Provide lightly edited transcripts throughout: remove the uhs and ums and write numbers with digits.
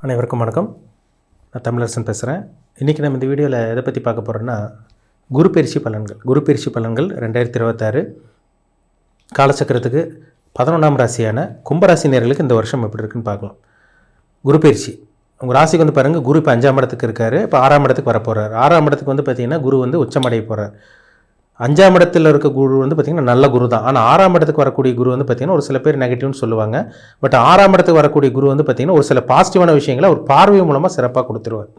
அனைவருக்கும் வணக்கம். நான் தமிழரசன் பேசுகிறேன். இன்றைக்கி நம்ம இந்த வீடியோவில் எதை பற்றி பார்க்க போகிறோன்னா, குரு பயிற்சி பலன்கள் 2026 காலச்சக்கரத்துக்கு 11ஆம் ராசியான கும்பராசி நேயர்களுக்கு இந்த வருஷம் எப்படி இருக்குன்னு பார்க்கலாம். குரு பயிற்சி உங்கள் ராசிக்கு வந்து பாருங்கள், குரு இப்போ 5ஆம் இடத்துக்கு இருக்கார். இப்போ 6ஆம் இடத்துக்கு வரப்போகிறார். 6ஆம் இடத்துக்கு வந்து பார்த்திங்கன்னா குரு வந்து உச்சமடைய போகிறார். 5ஆம் இடத்துல இருக்க குரு வந்து பார்த்திங்கன்னா நல்ல குரு தான். ஆனால் 6ஆம் இடத்துக்கு வரக்கூடிய குரு வந்து பார்த்திங்கன்னா ஒரு சில பேர் நெகட்டிவ்னு சொல்லுவாங்க. பட் 6ஆம் இடத்துக்கு வரக்கூடிய குரு வந்து பார்த்திங்கன்னா ஒரு சில பாசிட்டிவான விஷயங்களை ஒரு பார்வை மூலமாக சிறப்பாக கொடுத்துருவார்.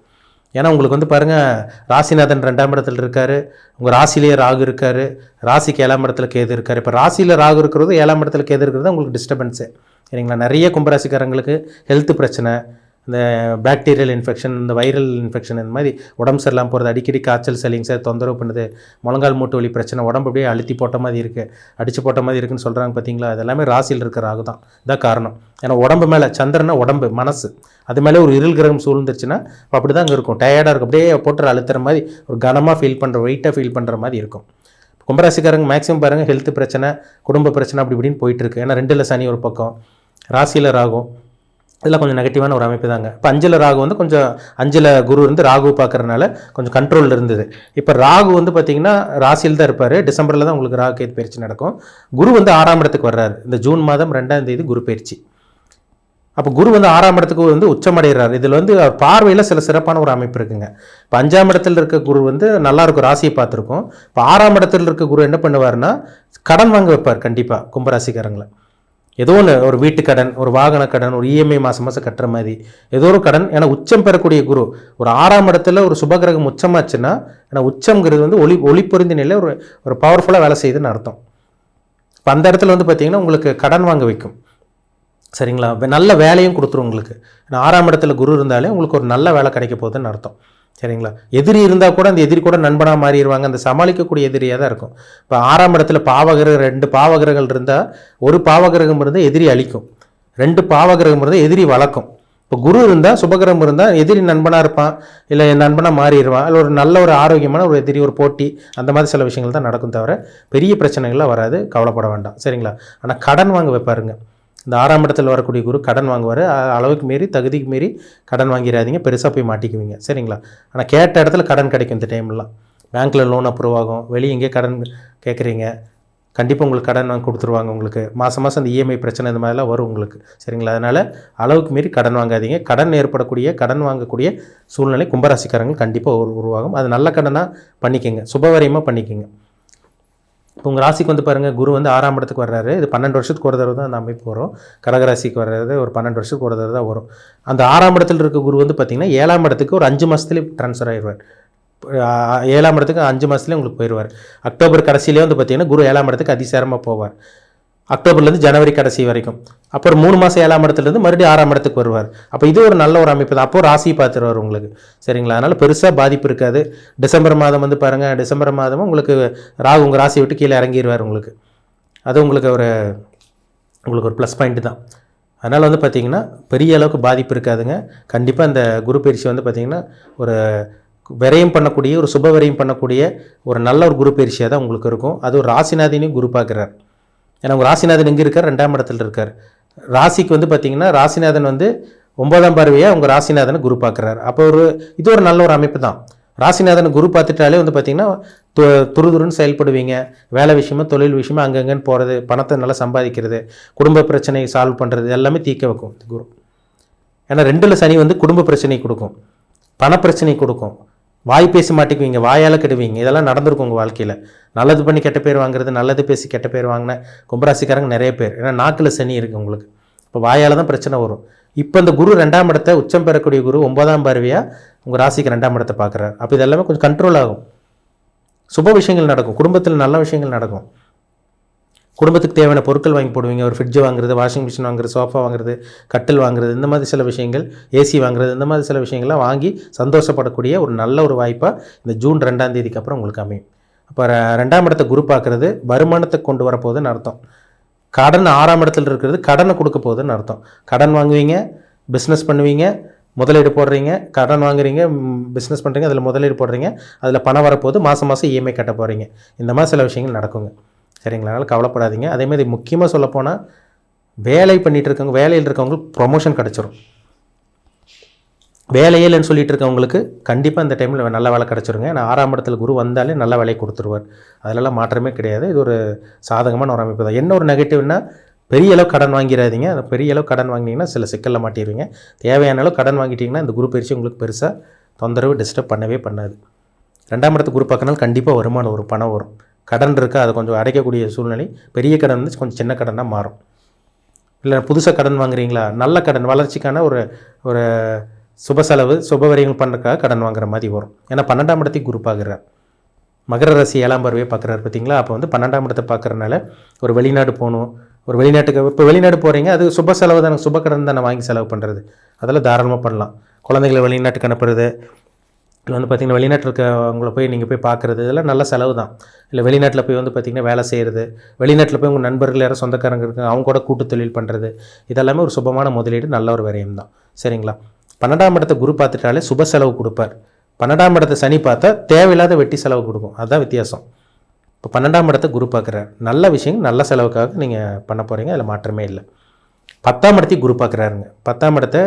ஏன்னா உங்களுக்கு வந்து பாருங்கள், ராசிநாதன் 2ஆம் இடத்துல இருக்கார். உங்கள் ராசிலேயே ராகு இருக்கார். ராசிக்கு 7ஆம் இடத்துல கேது இருக்கார். இப்போ ராசியில் ராகு இருக்கிறது 7ஆம் இடத்துல கேது இருக்கிறது உங்களுக்கு டிஸ்டர்பன்ஸு. சரிங்களா? நிறைய கும்பராசிக்காரங்களுக்கு ஹெல்த் பிரச்சனை, இந்த பாக்டீரியல் இன்ஃபெக்ஷன், இந்த வைரல் இன்ஃபெக்ஷன், இந்த மாதிரி உடம்பு சரியில்லாமல் போகிறது, அடிக்கடி காய்ச்சல் சளிங்க சார் தொந்தரவு பண்ணுது, முழங்கால் மூட்டு வலி பிரச்சனை, உடம்பு அப்படியே அழுத்தி போட்ட மாதிரி இருக்குது, அடித்து போட்ட மாதிரி இருக்குன்னு சொல்கிறாங்க பார்த்தீங்களா? அது எல்லாமே ராசியில் இருக்கிற ராகு தான். இதான் காரணம். ஏன்னா உடம்பு மேலே சந்திரனா உடம்பு மனசு அது மேலே ஒரு இருள் கிரகம் சூழ்ந்துருச்சுன்னா அப்படி தான் அங்கே இருக்கும். டயர்டாக இருக்கும், அப்படியே போட்டு அழுத்துற மாதிரி ஒரு கனமாக ஃபீல் பண்ணுற, வெயிட்டாக ஃபீல் பண்ணுற மாதிரி இருக்கும். கும்பராசிக்காரங்க மேக்ஸிமம் பாருங்கள் ஹெல்த் பிரச்சனை, குடும்ப பிரச்சனை அப்படி இப்படின்னு போயிட்டுருக்கு. ஏன்னா 2ல் சனி ஒரு பக்கம், ராசியில் ராகும், இதெல்லாம் கொஞ்சம் நெகட்டிவான ஒரு அமைப்பு தாங்க. இப்போ 5ல் ராகு வந்து கொஞ்சம் 5ல் குரு இருந்து ராகு பார்க்குறதுனால கொஞ்சம் கண்ட்ரோலில் இருந்தது. இப்போ ராகு வந்து பார்த்திங்கன்னா ராசியில் தான் இருப்பார். டிசம்பரில் தான் உங்களுக்கு ராகு கேது பயிற்சி நடக்கும். குரு வந்து 6ஆம் இடத்துக்கு வர்றாரு. இந்த ஜூன் மாதம் 2ஆம் தேதி குரு பயிற்சி. அப்போ குரு வந்து 6ஆம் இடத்துக்கு வந்து உச்சமடைகிறார். இதில் வந்து பார்வையில் சில சிறப்பான ஒரு அமைப்பு இருக்குங்க. இப்போ 5ஆம் இடத்துல இருக்க குரு வந்து நல்லாயிருக்கும், ராசியை பார்த்துருக்கோம். இப்போ 6ஆம் இடத்துல இருக்க குரு என்ன பண்ணுவார்னா கடன் வாங்க வைப்பார். கண்டிப்பாக கும்பராசிக்காரங்களை ஏதோ ஒன்று, ஒரு வீட்டு கடன், ஒரு வாகன கடன், ஒரு இஎம்ஐ மாதம் கட்டுற மாதிரி ஏதோ ஒரு கடன். ஏன்னா உச்சம் பெறக்கூடிய குரு ஒரு 6ஆம் இடத்துல ஒரு சுபகிரகம் உச்சமாச்சுன்னா, ஏன்னா உச்சம்ங்கிறது வந்து ஒளி பொருந்திய நிலையில் ஒரு பவர்ஃபுல்லாக வேலை செய்யுதுன்னு அர்த்தம். இப்போ அந்த இடத்துல வந்து பார்த்திங்கன்னா உங்களுக்கு கடன் வாங்க வைக்கும். சரிங்களா? நல்ல வேலையும் கொடுத்துரும் உங்களுக்கு. ஏன்னா 6ஆம் இடத்துல குரு இருந்தாலே உங்களுக்கு ஒரு நல்ல வேலை கிடைக்க போகுதுன்னு அர்த்தம். சரிங்களா? எதிரி இருந்தால் கூட அந்த எதிரி கூட நண்பனாக மாறிடுவாங்க. அந்த சமாளிக்கக்கூடிய எதிரியாக தான் இருக்கும். இப்போ 6ஆம் இடத்துல பாவகிரகம் 2 பாவகிரகங்கள் இருந்தால், ஒரு பாவகிரகம் இருந்தால் எதிரி அழிக்கும், 2 பாவகிரகம் இருந்தால் எதிரி வளர்க்கும். இப்போ குரு இருந்தால், சுபகிரகம் இருந்தால் எதிரி நண்பனாக இருப்பான், இல்லை நண்பனாக மாறிடுவான், இல்லை ஒரு நல்ல ஒரு ஆரோக்கியமான ஒரு எதிரி, ஒரு போட்டி, அந்த மாதிரி சில விஷயங்கள் தான் நடக்கும். தவிர பெரிய பிரச்சனைகள்லாம் வராது, கவலைப்பட வேண்டாம். சரிங்களா? ஆனால் கடன் வாங்க வைப்பாருங்க. இந்த 6ஆம் இடத்துல வரக்கூடிய குரு கடன் வாங்குவார். அளவுக்கு மீறி, தகுதிக்கு மீறி கடன் வாங்கிடாதீங்க, பெருசாக போய் மாட்டிக்குவீங்க. சரிங்களா? ஆனால் கேட்ட இடத்துல கடன் கிடைக்கும். இந்த டைம்லாம் பேங்க்கில் லோன் அப்ரூவ் ஆகும். வெளியே எங்கேயே கடன் கேட்குறீங்க, கண்டிப்பாக உங்களுக்கு கடன் வாங்கி கொடுத்துருவாங்க. உங்களுக்கு மாதம் அந்த இஎம்ஐ பிரச்சனை இந்த மாதிரிலாம் வரும் உங்களுக்கு. சரிங்களா? அதனால் அளவுக்கு மீறி கடன் வாங்காதீங்க. கடன் ஏற்படக்கூடிய, கடன் வாங்கக்கூடிய சூழ்நிலை கும்பராசிக்காரங்க கண்டிப்பாக உருவாகும். அது நல்ல கடனாக பண்ணிக்கோங்க, சுபவரியமாக பண்ணிக்கோங்க. இப்போ உங்கள் ராசிக்கு வந்து பாருங்கள், குரு வந்து 6ஆம் இடத்துக்கு வர்றாரு. இது 12 வருஷத்துக்கு ஒரு தடவை தான் அந்த அமைப்பு வரும். கடகராசிக்கு வர்றது ஒரு 12 வருஷத்துக்கு ஒரு தடவை தான் வரும். அந்த 6ஆம் இடத்துல இருக்க குரு வந்து பார்த்திங்கன்னா 7ஆம் இடத்துக்கு ஒரு 5 மாதத்துலேயே ட்ரான்ஸ்ஃபர் ஆகிடுவார். 7ஆம் இடத்துக்கு 5 மாதத்துலேயே உங்களுக்கு போயிடுவார். அக்டோபர் கடைசியிலே வந்து பார்த்திங்கன்னா குரு 7ஆம் இடத்துக்கு அதிசாரமாக போவார். அக்டோபர்லேருந்து ஜனவரி கடைசி வரைக்கும். அப்புறம் 3 மாதம் 7ஆம் இடத்துலேருந்து மறுபடியும் 6ஆம் இடத்துக்கு வருவார். அப்போ இது ஒரு நல்ல ஒரு அமைப்பு தான். அப்போது ராசியை பார்த்துருவார் உங்களுக்கு. சரிங்களா? அதனால் பெருசாக பாதிப்பு இருக்காது. டிசம்பர் மாதம் வந்து பாருங்கள், டிசம்பர் மாதமும் உங்களுக்கு ராகு உங்கள் ராசியை விட்டு கீழே இறங்கிடுவார் உங்களுக்கு. அது உங்களுக்கு ஒரு ப்ளஸ் பாயிண்ட்டு தான். அதனால் வந்து பார்த்திங்கன்னா பெரிய அளவுக்கு பாதிப்பு இருக்காதுங்க. கண்டிப்பாக இந்த குரு பயிற்சி வந்து பார்த்திங்கன்னா ஒரு விரயம் பண்ணக்கூடிய, ஒரு சுப விரயம் பண்ணக்கூடிய ஒரு நல்ல ஒரு குரு பயிற்சியாக தான் உங்களுக்கு இருக்கும். அது ஒரு ராசிநாதனையும் குரு பார்க்குறார். ஏன்னா உங்கள் ராசிநாதன் எங்கே இருக்கார்? 2ஆம் இடத்துல இருக்கார். ராசிக்கு வந்து பார்த்திங்கன்னா ராசிநாதன் வந்து 9ஆம் பார்வையாக உங்கள் ராசிநாதனை குரு பார்க்குறாரு. அப்போ இது ஒரு நல்ல ஒரு அமைப்பு தான். ராசிநாதனை குரு பார்த்துட்டாலே வந்து பார்த்திங்கன்னா துருதுருன்னு செயல்படுவீங்க. வேலை விஷயமா, தொழில் விஷயமா அங்கங்கன்னு போகிறது, பணத்தை நல்லா சம்பாதிக்கிறது, குடும்ப பிரச்சனையை சால்வ் பண்ணுறது, எல்லாமே தீர்க்க வைக்கும் குரு. ஏன்னா 2ல் சனி வந்து குடும்ப பிரச்சனை கொடுக்கும், பணப்பிரச்சனை கொடுக்கும், வாய் பேசி மாட்டிக்குவீங்க, வாயால் கெடுவீங்க. இதெல்லாம் நடந்திருக்கும் உங்கள் வாழ்க்கையில். நல்லது பண்ணி கெட்ட பேர் வாங்குறது, நல்லது பேசி கெட்ட பேர் வாங்கின கும்பராசிக்காரங்க நிறைய பேர். ஏன்னா நாக்கில் சனி இருக்குது உங்களுக்கு. இப்போ வாயால் தான் பிரச்சனை வரும். இப்போ இந்த குரு 2ஆம் இடத்தை உச்சம் பெறக்கூடிய குரு 9ஆம் பார்வையாக உங்கள் ராசிக்கு 2ஆம் இடத்தை பார்க்குறாரு. அப்போ இதெல்லாமே கொஞ்சம் கண்ட்ரோல் ஆகும். சுப விஷயங்கள் நடக்கும், குடும்பத்தில் நல்ல விஷயங்கள் நடக்கும். குடும்பத்துக்கு தேவையான பொருட்கள் வாங்கி போடுவீங்க. ஒரு ஃப்ரிட்ஜ் வாங்குறது, வாஷிங் மிஷின் வாங்குறது, சோஃபா வாங்குறது, கட்டில் வாங்குறது, இந்த மாதிரி சில விஷயங்கள், ஏசி வாங்குறது, இந்த மாதிரி சில விஷயங்கள்லாம் வாங்கி சந்தோஷப்படக்கூடிய ஒரு நல்ல ஒரு வாய்ப்பாக இந்த ஜூன் 2ஆம் தேதிக்கு அப்புறம் உங்களுக்கு அமையும். அப்போ 2ஆம் இடத்தை குரு பார்க்குறது வருமானத்தை கொண்டு வரப்போகுதுன்னு அர்த்தம். கடன் 6ஆம் இடத்துல இருக்கிறது கடனை கொடுக்க போகுதுன்னு அர்த்தம். கடன் வாங்குவீங்க, பிஸ்னஸ் பண்ணுவீங்க, முதலீடு போடுறீங்க, கடன் வாங்குறீங்க, பிஸ்னஸ் பண்ணுறீங்க, அதில் முதலீடு போடுறீங்க, அதில் பணம் வரப்போது, மாதம் இஎம்ஐ கட்ட போகிறீங்க. இந்த மாதிரி சில விஷயங்கள் நடக்குங்க. சரிங்களா? அதனால் கவலைப்படாதீங்க. அதேமாதிரி முக்கியமாக சொல்லப்போனால் வேலை பண்ணிகிட்டு இருக்கவங்க, வேலையில் இருக்கவங்களுக்கு ப்ரொமோஷன் கிடச்சிரும். வேலையே இல்லைன்னு சொல்லிட்டு இருக்கவங்களுக்கு கண்டிப்பாக இந்த டைமில் நல்ல வேலை கிடச்சிருங்க. ஏன்னா 6ஆம் இடத்துல குரு வந்தாலே நல்ல வேலையை கொடுத்துருவார். அதிலெல்லாம் மாற்றமே கிடையாது. இது ஒரு சாதகமான ஒரு அமைப்பு தான். என்ன ஒரு நெகட்டிவ்னா, பெரிய அளவு கடன் வாங்கிடாதீங்க. அந்த பெரிய அளவு கடன் வாங்கினீங்கன்னா சில சிக்கலில் மாட்டிடுவீங்க. தேவையான அளவு கடன் வாங்கிட்டிங்கன்னா இந்த குரு பயிற்சி உங்களுக்கு பெருசாக தொந்தரவு டிஸ்டர்ப் பண்ணவே பண்ணாது. 2ஆம் இடத்து குரு பார்க்கறனால கண்டிப்பாக வருமானம் வரும், பணம் வரும். கடன் இருக்கா அதை கொஞ்சம் அடைக்கக்கூடிய சூழ்நிலை. பெரிய கடன் வந்து கொஞ்சம் சின்ன கடனாக மாறும். இல்லை புதுசாக கடன் வாங்குறீங்களா, நல்ல கடன் வளர்ச்சிக்கான ஒரு ஒரு சுப செலவு சுப வரிகள் பண்ணுறதுக்காக கடன் வாங்குற மாதிரி வரும். ஏன்னா 12ஆம் இடத்தையும் குரு பார்க்குறார். மகர ராசி 7ஆம் பார்வையை பார்க்குறாரு பார்த்தீங்களா. அப்போ வந்து 12ஆம் இடத்தை பார்க்குறனால ஒரு வெளிநாடு போகணும், ஒரு வெளிநாட்டுக்கு இப்போ வெளிநாடு போகிறீங்க, அது சுப செலவு தானே, சுப கடன் தானே வாங்கி செலவு பண்ணுறது. அதெல்லாம் தாராளமாக பண்ணலாம். குழந்தைகளை வெளிநாட்டுக்கு அனுப்புறது, இல்லை வந்து பார்த்திங்கன்னா வெளிநாட்டில் இருக்கவங்கள போய் நீங்கள் போய் பார்க்குறது, இதெல்லாம் நல்ல செலவு தான். இல்லை வெளிநாட்டில் போய் வந்து பார்த்திங்கன்னா வேலை செய்கிறது, வெளிநாட்டில் போய் உங்கள் நண்பர்கள் யாரும் சொந்தக்காரங்க இருக்காங்க அவங்க கூட கூட்டு தொழில் பண்ணுறது, இதெல்லாமே ஒரு சுபமான முதலீடு, நல்ல ஒரு விரயம் தான். சரிங்களா. 12ஆம் இடத்தை குரு பார்த்துட்டாலே சுப செலவு கொடுப்பார். 12ஆம் இடத்தை சனி பார்த்தா தேவையில்லாத வெட்டி செலவு கொடுக்கும். அதுதான் வித்தியாசம். இப்போ 12ஆம் இடத்தை குரு பார்க்குறார். நல்ல விஷயம், நல்ல செலவுக்காக நீங்கள் பண்ண போகிறீங்க, அதில் மாற்றமே இல்லை. 10ஆம் இடத்தையும் குரு பார்க்குறாருங்க. 10ஆம் இடத்தை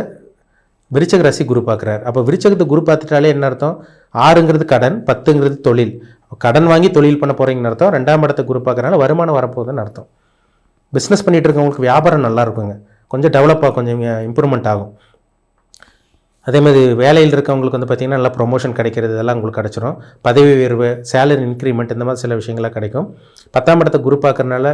விருச்சக ராசி குரு பார்க்குறாரு. அப்போ விருச்சகத்தை குரு பார்த்துட்டாலே என்ன அர்த்தம், 6ங்கிறது கடன், 10ங்கிறது தொழில். கடன் வாங்கி தொழில் பண்ண போகிறீங்கன்னு அர்த்தம். 2ஆம் இடத்தை குரு பார்க்குறனால வருமானம் வரப்போகுதுன்னு அர்த்தம். பிஸ்னஸ் பண்ணிகிட்டு இருக்கவங்களுக்கு வியாபாரம் நல்லா இருக்குங்க, கொஞ்சம் டெவலப் ஆகும், கொஞ்சம் இம்ப்ரூவ்மெண்ட் ஆகும். அதேமாதிரி வேலையில் இருக்கவங்களுக்கு வந்து பார்த்திங்கன்னா நல்லா ப்ரொமோஷன் கிடைக்கிறது, இதெல்லாம் உங்களுக்கு கிடச்சிரும். பதவி உயர்வு, சேலரி இன்க்ரிமெண்ட், இந்த மாதிரி சில விஷயங்கள்லாம் கிடைக்கும். 10ஆம் இடத்தை குரு பார்க்குறனால,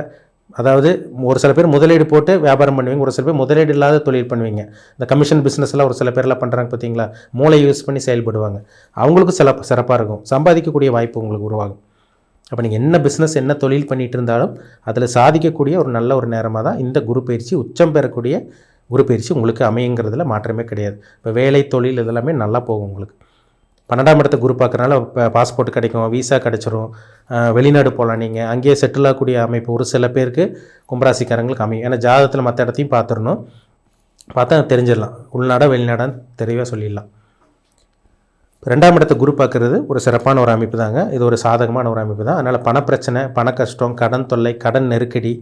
அதாவது ஒரு சில பேர் முதலீடு போட்டு வியாபாரம் பண்ணுவீங்க, ஒரு சில பேர் முதலீடு இல்லாத தொழில் பண்ணுவீங்க. இந்த கமிஷன் பிஸ்னஸ்லாம் ஒரு சில பேர்லாம் பண்ணுறாங்க பார்த்தீங்களா, மூளை யூஸ் பண்ணி செயல்படுவாங்க. அவங்களுக்கும் சிறப்பாக இருக்கும், சம்பாதிக்கக்கூடிய வாய்ப்பு உங்களுக்கு உருவாகும். அப்போ நீங்கள் என்ன பிஸ்னஸ் என்ன தொழில் பண்ணிகிட்டு இருந்தாலும் அதில் சாதிக்கக்கூடிய ஒரு நல்ல ஒரு நேரமாக தான் இந்த குரு பயிற்சி, உச்சம் பெறக்கூடிய குரு பயிற்சி உங்களுக்கு அமையுங்கிறதுல மாற்றமே கிடையாது. இப்போ வேலை தொழில் இதெல்லாமே நல்லா போகும் உங்களுக்கு. 12ஆம் இடத்தை குரு பார்க்குறனால பாஸ்போர்ட் கிடைக்கும், விசா கிடச்சிரும், வெளிநாடு போகலாம், நீங்கள் அங்கேயே செட்டில் ஆகக்கூடிய அமைப்பு ஒரு சில பேருக்கு கும்பராசிக்காரங்களுக்கு அமையும். ஏன்னா ஜாதகத்தில் மற்ற இடத்தையும் பார்த்துடணும், பார்த்தா தெரிஞ்சிடலாம் உள்நாடா வெளிநாடான்னு தெளிவாக சொல்லிடலாம். 2ஆம் இடத்தை குரு பார்க்குறது ஒரு சிறப்பான ஒரு அமைப்பு தாங்க. இது ஒரு சாதகமான ஒரு அமைப்பு தான். அதனால் பணப்பிரச்சனை, பண கஷ்டம், கடன் தொல்லை, கடன் நெருக்கடி,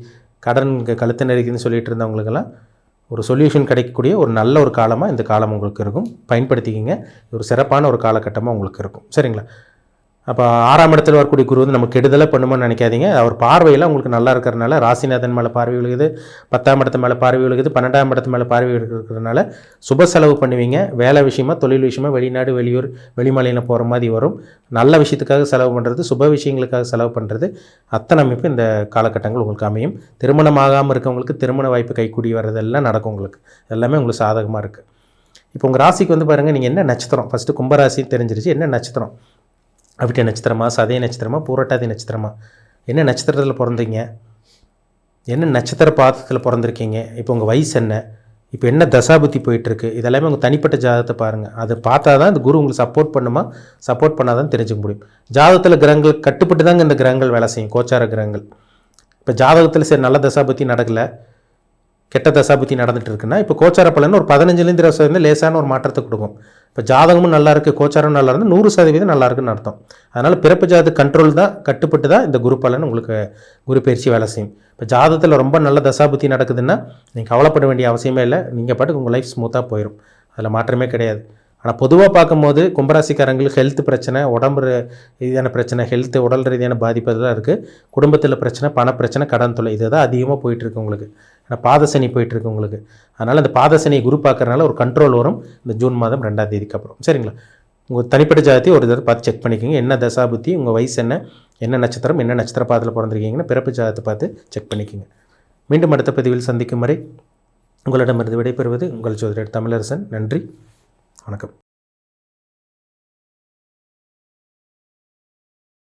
கடன் கழுத்து நெருக்கின்னு சொல்லிட்டு இருந்தவங்களுக்கெல்லாம் ஒரு சொல்யூஷன் கிடைக்கக்கூடிய ஒரு நல்ல ஒரு காலமாக இந்த காலம் உங்களுக்கு இருக்கும். பயன்படுத்திக்கிங்க. இது ஒரு சிறப்பான ஒரு காலகட்டமாக உங்களுக்கு இருக்கும். சரிங்களா. அப்போ 6ஆம் இடத்துல வரக்கூடிய குரு வந்து நமக்கு கெடுதலாக பண்ணுமோன்னு நினைக்காதீங்க. அவர் பார்வையில் உங்களுக்கு நல்லா இருக்கிறனால ராசிநாதன் மேலே பார்வை விழுகுது, 10ஆம் இடத்து மேலே பார்வை விழுகுது, 12ஆம் இடத்து மேலே பார்வை இருக்கிறதுனால சுப செலவு பண்ணுவீங்க. வேலை விஷயமா, தொழில் விஷயமா, வெளிநாடு, வெளியூர், வெளிமாநிலம் போகிற மாதிரி வரும். நல்ல விஷயத்துக்காக செலவு பண்ணுறது, சுப விஷயங்களுக்காக செலவு பண்ணுறது, அத்தனை அமைப்பு இந்த காலகட்டங்கள் உங்களுக்கு அமையும். திருமணமாகாமல் இருக்கவங்களுக்கு திருமண வாய்ப்பு கைக்கூடி வர்றதெல்லாம் நடக்கும். உங்களுக்கு எல்லாமே உங்களுக்கு சாதகமாக இருக்குது. இப்போ உங்கள் ராசிக்கு வந்து பாருங்கள், நீங்கள் என்ன நட்சத்திரம், ஃபஸ்ட்டு கும்பராசி தெரிஞ்சிருச்சு. என்ன நட்சத்திரம், அவிட்ட நட்சத்திரமா, சதய நட்சத்திரமா, பூரட்டாதி நட்சத்திரமா, என்ன நட்சத்திரத்தில் பிறந்தீங்க, என்ன நட்சத்திர பாதத்தில் பிறந்திருக்கீங்க, இப்போ உங்கள் வயசு என்ன, இப்போ என்ன தசாபுத்தி போயிட்டுருக்கு, இதெல்லாமே உங்கள் தனிப்பட்ட ஜாதகத்தை பாருங்கள். அதை பார்த்தா தான் இந்த குரு உங்களுக்கு சப்போர்ட் பண்ணுமா, சப்போர்ட் பண்ணாதான் தெரிஞ்சுக்க முடியும். ஜாதகத்தில் கிரகங்கள் கட்டுப்பட்டு தாங்க இந்த கிரகங்கள் வேலை செய்யும், கோச்சார கிரகங்கள். இப்போ ஜாதகத்தில் சரி நல்ல தசாபுத்தி நடக்கலை, கெட்ட தசாபுத்தி நடந்துட்டு இருக்குன்னா, இப்போ கோச்சார பலன் ஒரு 15லேருந்து 20% லேசான ஒரு மாற்றத்தை கொடுக்கும். இப்போ ஜாதகமும் நல்லா இருக்குது, கோச்சாரம் நல்லா இருந்தால் 100% நல்லா இருக்குன்னு அர்த்தம். அதனால் பிறப்பு ஜாதக கண்ட்ரோல் தான், கட்டுப்பட்டு தான் இந்த குரு பலன் உங்களுக்கு குரு பயிற்சி வேலை செய்யும். இப்போ ஜாதகத்தில் ரொம்ப நல்ல தசாபுத்தி நடக்குதுன்னா நீங்கள் கவலைப்பட வேண்டிய அவசியமே இல்லை. நீங்கள் பாட்டுக்கு உங்கள் லைஃப் ஸ்மூத்தாக போயிடும், அதில் மாற்றமே கிடையாது. ஆனால் பொதுவாக பார்க்கும்போது கும்பராசிக்காரங்களுக்கு ஹெல்த் பிரச்சனை, உடம்பு ரீதியான பிரச்சனை, ஹெல்த்து உடல் ரீதியான பாதிப்பு தான் இருக்குது. குடும்பத்தில் பிரச்சனை, பணப்பிரச்சனை, கடன் தொல்லை, இது தான் அதிகமாக போயிட்டுருக்கு உங்களுக்கு. ஆனால் பாதசனி போயிட்டுருக்கு உங்களுக்கு. அதனால் அந்த பாதசனியை குரு பார்க்குறதுனால ஒரு கண்ட்ரோல் வரும் இந்த ஜூன் மாதம் 2ஆம் தேதிக்கு அப்புறம். சரிங்களா. உங்கள் தனிப்பட்ட ஜாதகத்தை ஒரு தடவை பார்த்து செக் பண்ணிக்கோங்க. என்ன தசாபுத்தி, உங்கள் வயசு என்ன, என்ன நட்சத்திரம், என்ன நட்சத்திர பாதத்தில் பிறந்திருக்கீங்கன்னு பிறப்பு ஜாதகத்தை பார்த்து செக் பண்ணிக்கோங்க. மீண்டும் அடுத்த பதிவில் சந்திக்கும் வரை உங்களிடமிருந்து விடைபெறுவது உங்கள் ஜோதிடர் தமிழரசன். நன்றி, வணக்கம்.